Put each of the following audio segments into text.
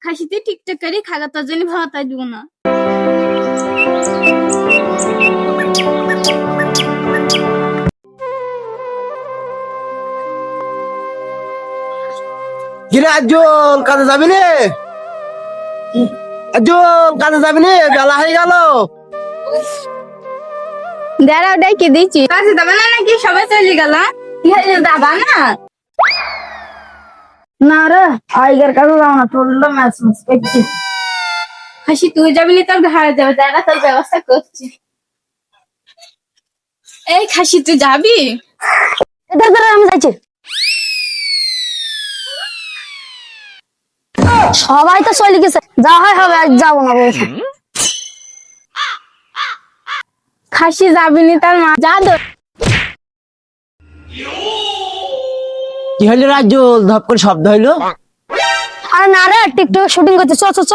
খাসিতে TikTok করে খাগা তোর জন্য ভাতাই দিব না। কিরে আজল কাজে যাবি নে? আজল কাজে যাবি নে? বেলা হয়ে গেল। দাঁড়াও ডাইকে দিচ্ছি। কাজে যাবে না নাকি? সবাই চলে গেল। যাবা না? না রে আইগার কাছে যাও না, তোর ম্যাচ করছি। হাসি তুই যাবি না, তোর ঘাড়ে যাবে। দাঁড়া, তোর ব্যবস্থা করছি। এই খাসি তুই যাবি? এটা ধরে আমি যাচ্ছি। সবাই তো চলে গেছে, যা হয় হবে, আজ যাবো না বলছে। খাসি যাবি না, তার মা যা ধর। কি হইলো রাজল? ধপ করে শব্দ হইলো। আরে না রে, টিকটক শুটিং করতে, চ চ চ।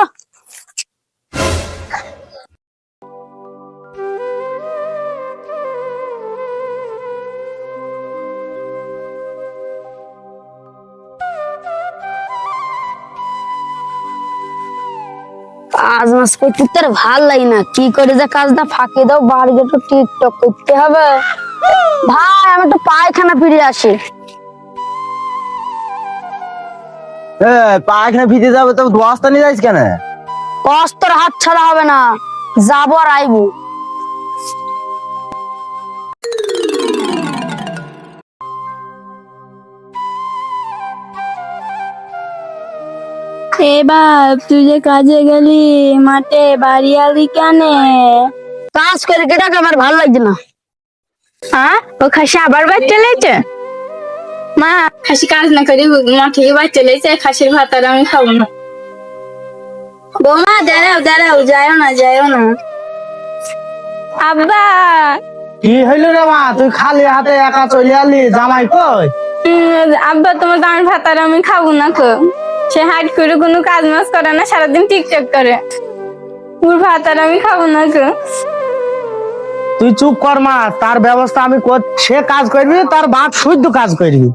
কাজ মাস করতে তোর ভাল লাগে না, কি করে যে কাজটা ফাঁকি দাও, বাড়ি একটু টিকটক করতে হবে। ভাই আমি একটু পায়খানা ফিরে আসি। পায়খানা ভিজে যাবে তো দোয়াস্তা নিয়ে যাইস কেন? কষ্টর হাত ছাড়া হবে না, যাবো আর আইবো। এবার তুই যে কাজে গেলি মাঠে, বাড়ি আলি কেন? কাজ করে কেটাকে আমার ভালো লাগছে না। হ্যাঁ, ও খাসি আবার বাড়ি চলেছে? মা, খাসি কাজ না করে মাঠে বাড়ি চলেছে। খাসির ভাত আর আমি খাবো না। বৌমা দাঁড়াও দাঁড়াও, যাও না যাও না। আব্বা, কি হইলো রে মা? তুই খালি হাতে একা চলে আলি, জামাই কই? আব্বা তোমার দামের ভাত আর আমি খাবো না তো। সে হাট করে কোনো কাজ মাজ করে না, সারাদিন টিকটক করে। ওর ভাত আর আমি খাবো না তো। তুই চুপ কর মা, তার ব্যবস্থা আমি সে কাজ করবি, তার বাপ শুদ্ধ কাজ করবি।